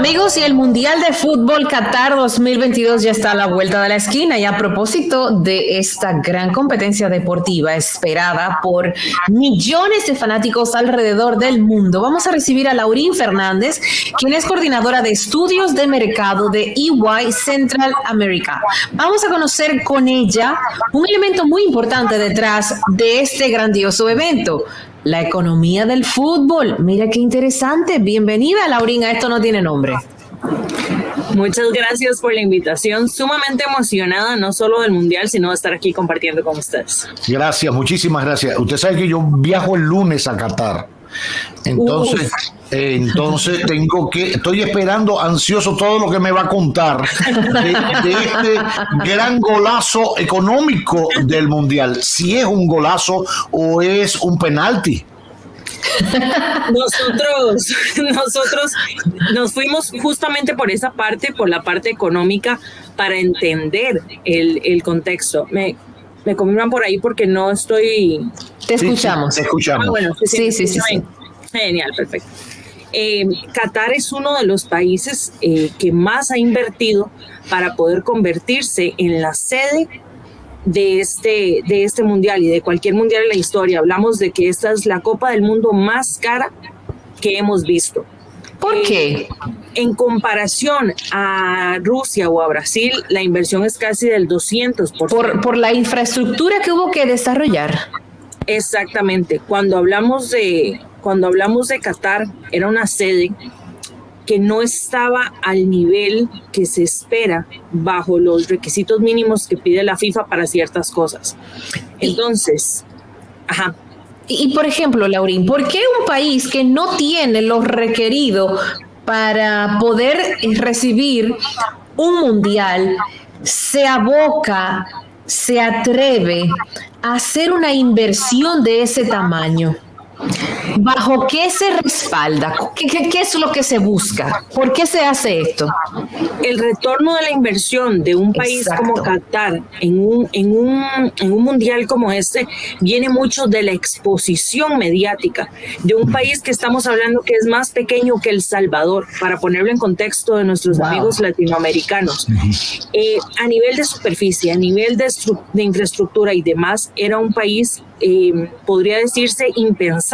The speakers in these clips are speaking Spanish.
Amigos, y el Mundial de Fútbol Qatar 2022 ya está a la vuelta de la esquina, y a propósito de esta gran competencia deportiva esperada por millones de fanáticos alrededor del mundo, vamos a recibir a Laurín Fernández, quien es coordinadora de estudios de mercado de EY Central America. Vamos a conocer con ella un elemento muy importante detrás de este grandioso evento: la economía del fútbol. Mira qué interesante. Bienvenida, Laurín, a Esto No Tiene Nombre. Muchas gracias por la invitación. Sumamente emocionada, no solo del Mundial, sino de estar aquí compartiendo con ustedes. Gracias, muchísimas gracias. Usted sabe que yo viajo el lunes a Qatar. Entonces estoy esperando ansioso todo lo que me va a contar de este gran golazo económico del Mundial. Si es un golazo o es un penalti. Nosotros nos fuimos justamente por esa parte, por la parte económica, para entender el contexto. Me confirman por ahí porque no estoy... Te escuchamos. Sí, te escuchamos. Bueno, sí. Genial, perfecto. Qatar es uno de los países que más ha invertido para poder convertirse en la sede de este mundial y de cualquier mundial en la historia. Hablamos de que esta es la Copa del Mundo más cara que hemos visto. ¿Por qué? En comparación a Rusia o a Brasil, la inversión es casi del 200%. Por la infraestructura que hubo que desarrollar. Exactamente. Cuando hablamos de Qatar, era una sede que no estaba al nivel que se espera bajo los requisitos mínimos que pide la FIFA para ciertas cosas. Entonces, Y por ejemplo, Laurín, ¿por qué un país que no tiene lo requerido para poder recibir un mundial se aboca, se atreve a hacer una inversión de ese tamaño? ¿Bajo qué se respalda? ¿Qué es lo que se busca? ¿Por qué se hace esto? El retorno de la inversión de un país Exacto. como Qatar en un mundial como este viene mucho de la exposición mediática de un país que estamos hablando que es más pequeño que El Salvador, para ponerlo en contexto de nuestros amigos latinoamericanos. A nivel de superficie, a nivel de infraestructura y demás, era un país, podría decirse, impensable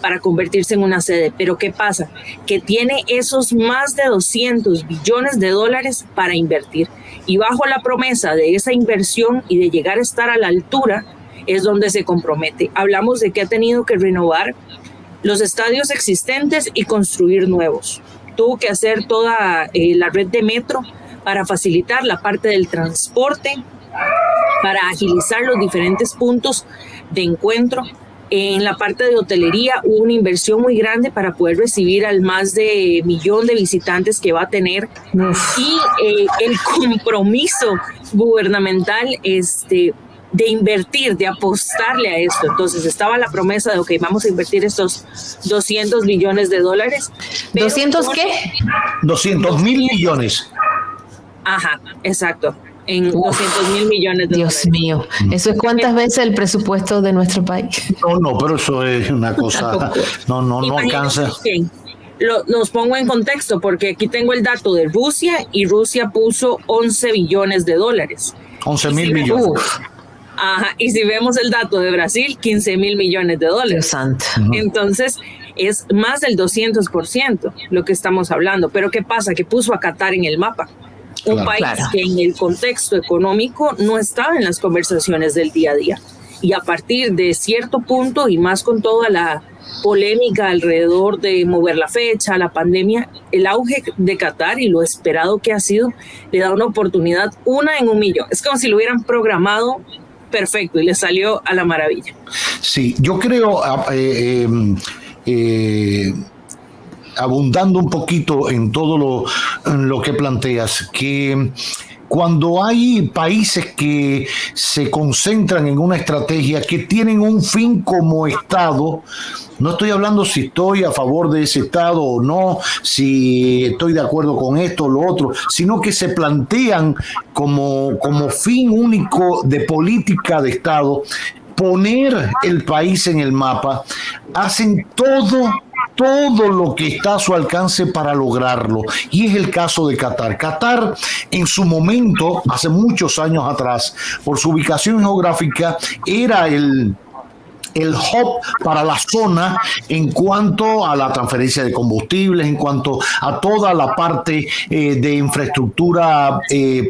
para convertirse en una sede. Pero ¿qué pasa? Que tiene esos más de 200 billones de dólares para invertir, y bajo la promesa de esa inversión y de llegar a estar a la altura es donde se compromete. Hablamos de que ha tenido que renovar los estadios existentes y construir nuevos. Tuvo que hacer toda la red de metro para facilitar la parte del transporte, para agilizar los diferentes puntos de encuentro. En la parte de hotelería hubo una inversión muy grande para poder recibir al más de 1 millón de visitantes que va a tener. Y el compromiso gubernamental de invertir, de apostarle a esto. Entonces estaba la promesa de, vamos a invertir estos 200 billones de dólares. ¿200 qué? 200 mil millones. Exacto. En 200 millones de dólares. Dios mío, ¿eso es cuántas veces el presupuesto de nuestro país? No, pero eso es una cosa, no alcanza. Los pongo en contexto porque aquí tengo el dato de Rusia, y Rusia puso 11 billones de dólares. 11 mil millones. Y si vemos el dato de Brasil, 15 mil millones de dólares. Dios santo. Entonces, es más del 200% lo que estamos hablando. Pero ¿qué pasa? Que puso a Qatar en el mapa. Un país que en el contexto económico no estaba en las conversaciones del día a día. Y a partir de cierto punto, y más con toda la polémica alrededor de mover la fecha, la pandemia, el auge de Qatar y lo esperado que ha sido, le da una oportunidad, 1 en 1 millón. Es como si lo hubieran programado perfecto y le salió a la maravilla. Sí, yo creo... abundando un poquito en todo lo que planteas, que cuando hay países que se concentran en una estrategia, que tienen un fin como Estado, no estoy hablando si estoy a favor de ese Estado o no, si estoy de acuerdo con esto o lo otro, sino que se plantean como fin único de política de Estado, poner el país en el mapa, hacen todo todo lo que está a su alcance para lograrlo. Y es el caso de Qatar. Qatar, en su momento, hace muchos años atrás, por su ubicación geográfica, era el hub para la zona en cuanto a la transferencia de combustibles, en cuanto a toda la parte de infraestructura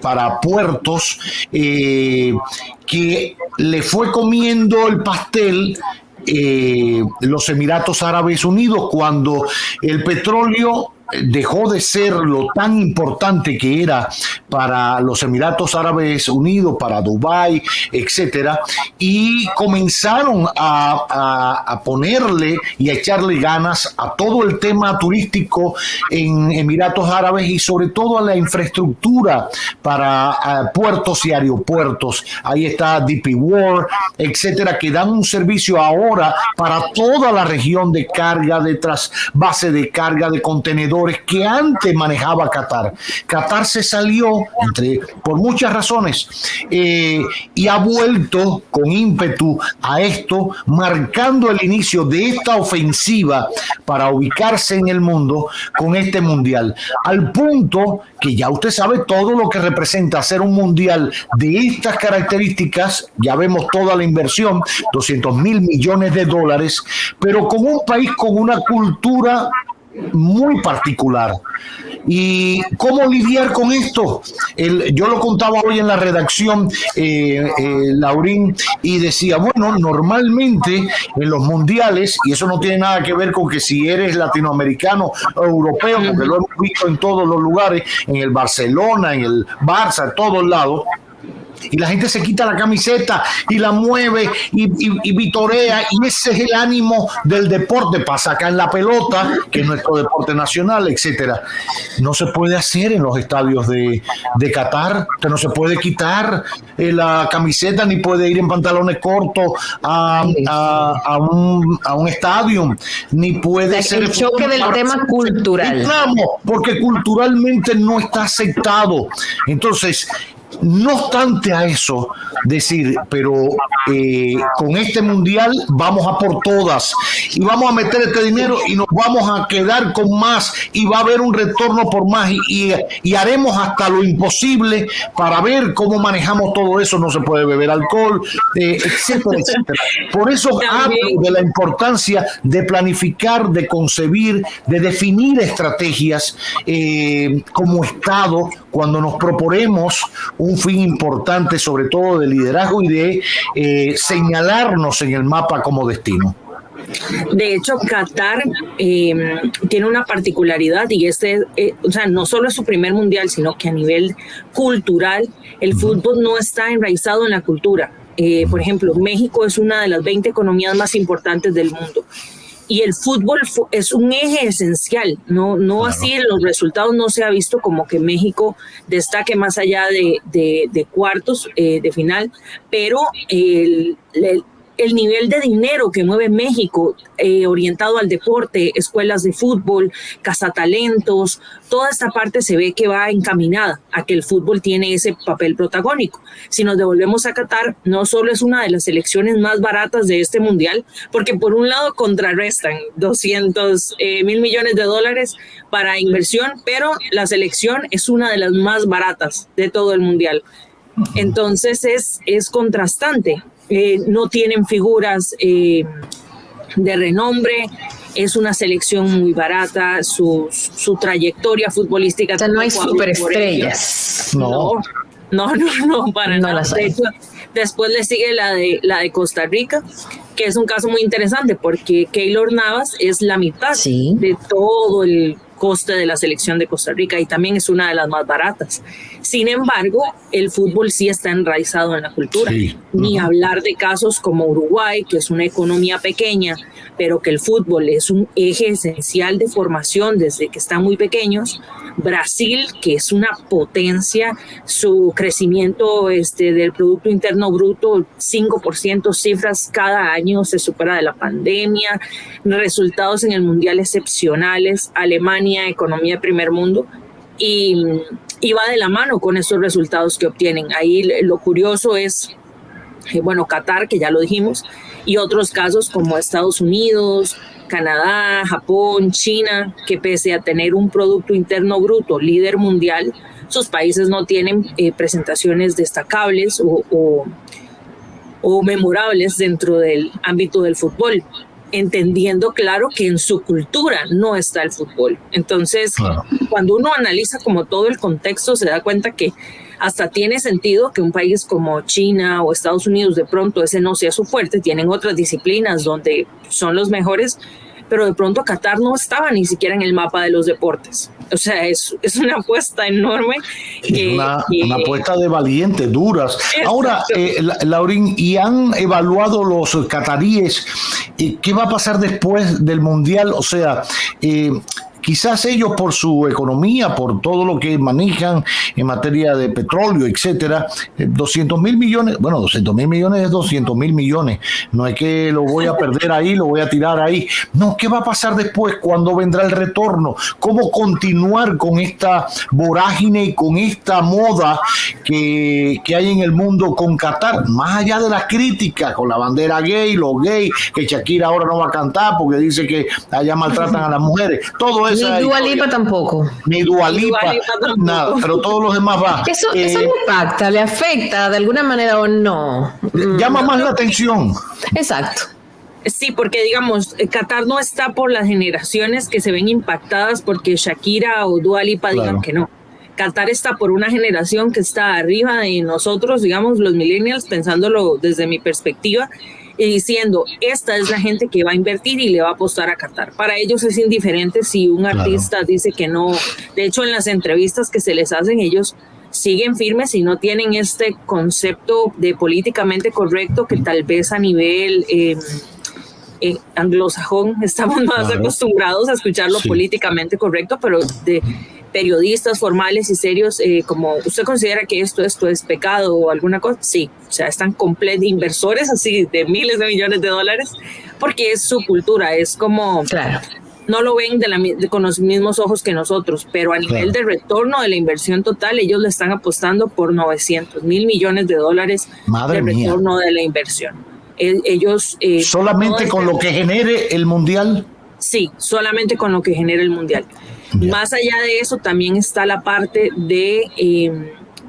para puertos, que le fue comiendo el pastel los Emiratos Árabes Unidos cuando el petróleo dejó de ser lo tan importante que era para los Emiratos Árabes Unidos, para Dubái, etcétera, y comenzaron a ponerle y a echarle ganas a todo el tema turístico en Emiratos Árabes y sobre todo a la infraestructura para puertos y aeropuertos. Ahí está DP World, etcétera, que dan un servicio ahora para toda la región de carga, de base de carga, de contenedores que antes manejaba Qatar. Qatar se salió por muchas razones y ha vuelto con ímpetu a esto, marcando el inicio de esta ofensiva para ubicarse en el mundo con este mundial, al punto que ya usted sabe todo lo que representa hacer un mundial de estas características. Ya vemos toda la inversión, 200.000 millones de dólares, pero con un país con una cultura muy particular. ¿Y cómo lidiar con esto? Yo lo contaba hoy en la redacción, Laurín, y decía, bueno, normalmente en los mundiales, y eso no tiene nada que ver con que si eres latinoamericano o europeo, porque lo hemos visto en todos los lugares, en el Barcelona, en el Barça, en todos lados, y la gente se quita la camiseta y la mueve y vitorea, y ese es el ánimo del deporte para sacar la pelota, que es nuestro deporte nacional, etcétera. No se puede hacer en los estadios de Qatar. Usted no se puede quitar la camiseta ni puede ir en pantalones cortos a un estadio, ni puede ser el choque del tema cultural. Porque culturalmente no está aceptado. Entonces, no obstante a eso, decir, pero con este mundial vamos a por todas y vamos a meter este dinero y nos vamos a quedar con más y va a haber un retorno por más y haremos hasta lo imposible para ver cómo manejamos todo eso. No se puede beber alcohol, etcétera, etcétera. Por eso hablo de la importancia de planificar, de concebir, de definir estrategias como Estado cuando nos proponemos un fin importante, sobre todo de liderazgo y de señalarnos en el mapa como destino. De hecho, Qatar tiene una particularidad y o sea, no solo es su primer mundial, sino que a nivel cultural el fútbol no está enraizado en la cultura. Por ejemplo, México es una de las 20 economías más importantes del mundo. Y el fútbol es un eje esencial, no claro. Así en los resultados no se ha visto como que México destaque más allá de cuartos de final, pero el nivel de dinero que mueve México orientado al deporte, escuelas de fútbol, cazatalentos, toda esta parte se ve que va encaminada a que el fútbol tiene ese papel protagónico. Si nos devolvemos a Qatar, no solo es una de las selecciones más baratas de este mundial, porque por un lado contrarrestan 200.000 millones de dólares para inversión, pero la selección es una de las más baratas de todo el mundial. Entonces es contrastante. No tienen figuras de renombre, es una selección muy barata, su trayectoria futbolística. O sea, no hay superestrellas. No, para nada. De hecho, después le sigue la de Costa Rica, que es un caso muy interesante porque Keylor Navas es la mitad de todo el coste de la selección de Costa Rica y también es una de las más baratas. Sin embargo, el fútbol sí está enraizado en la cultura. Sí. Ni hablar de casos como Uruguay, que es una economía pequeña, pero que el fútbol es un eje esencial de formación desde que están muy pequeños. Brasil, que es una potencia, su crecimiento del Producto Interno Bruto, 5%, cifras cada año se supera de la pandemia, resultados en el Mundial excepcionales, Alemania, economía de primer mundo, y va de la mano con esos resultados que obtienen. Ahí lo curioso es, bueno, Qatar, que ya lo dijimos, y otros casos como Estados Unidos, Canadá, Japón, China, que pese a tener un Producto Interno Bruto líder mundial, sus países no tienen presentaciones destacables o memorables dentro del ámbito del fútbol, entendiendo claro que en su cultura no está el fútbol. Entonces, claro, cuando uno analiza como todo el contexto, se da cuenta que hasta tiene sentido que un país como China o Estados Unidos, de pronto ese no sea su fuerte, tienen otras disciplinas donde son los mejores, pero de pronto Qatar no estaba ni siquiera en el mapa de los deportes. O sea, es una apuesta enorme. Una apuesta de valientes, duras. Ahora, Laurín, ¿y han evaluado los cataríes qué va a pasar después del Mundial? O sea, quizás ellos por su economía, por todo lo que manejan en materia de petróleo, etcétera, 200.000 millones, bueno, 200.000 millones es 200.000 millones, no es que lo voy a perder ahí, lo voy a tirar ahí, no, ¿qué va a pasar después? ¿Cuándo vendrá el retorno? ¿Cómo continuar con esta vorágine y con esta moda que hay en el mundo con Qatar? Más allá de las críticas con la bandera gay, los gays, que Shakira ahora no va a cantar porque dice que allá maltratan a las mujeres, todo eso. Ni Dua Lipa tampoco. Ni Dua Lipa, nada, pero todos los demás van. Eso le impacta, le afecta de alguna manera o no. Llama más la atención. Exacto. Sí, porque digamos, Qatar no está por las generaciones que se ven impactadas porque Shakira o Dua Lipa digan que no. Qatar está por una generación que está arriba de nosotros, digamos, los millennials, pensándolo desde mi perspectiva, y diciendo, esta es la gente que va a invertir y le va a apostar a Qatar. Para ellos es indiferente si un artista dice que no. De hecho, en las entrevistas que se les hacen, ellos siguen firmes y no tienen este concepto de políticamente correcto que tal vez a nivel anglosajón estamos más acostumbrados a escuchar lo políticamente correcto, pero de periodistas formales y serios, como usted considera que esto es pecado o alguna cosa, sí, o sea, están completos inversores así de miles de millones de dólares, porque es su cultura, es como, no lo ven con los mismos ojos que nosotros, pero a nivel de retorno de la inversión total, ellos le están apostando por 900.000 millones de dólares de retorno de la inversión. Ellos solamente con lo que genere el Mundial. Sí, solamente con lo que genera el Mundial. Más allá de eso, también está la parte de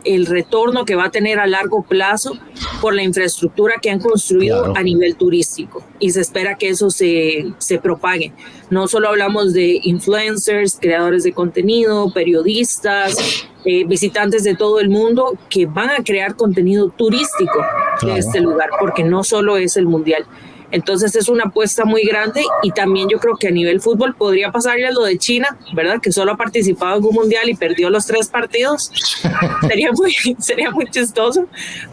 el retorno que va a tener a largo plazo por la infraestructura que han construido a nivel turístico, y se espera que eso se propague. No solo hablamos de influencers, creadores de contenido, periodistas, visitantes de todo el mundo que van a crear contenido turístico de este lugar, porque no solo es el Mundial. Entonces es una apuesta muy grande, y también yo creo que a nivel fútbol podría pasarle lo de China, ¿verdad? Que solo ha participado en un mundial y perdió los 3 partidos. sería muy chistoso,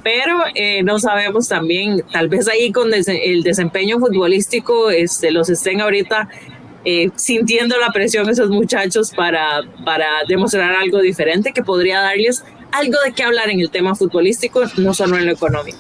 pero no sabemos también, tal vez ahí con el desempeño futbolístico los estén ahorita sintiendo la presión esos muchachos para demostrar algo diferente que podría darles algo de qué hablar en el tema futbolístico, no solo en lo económico.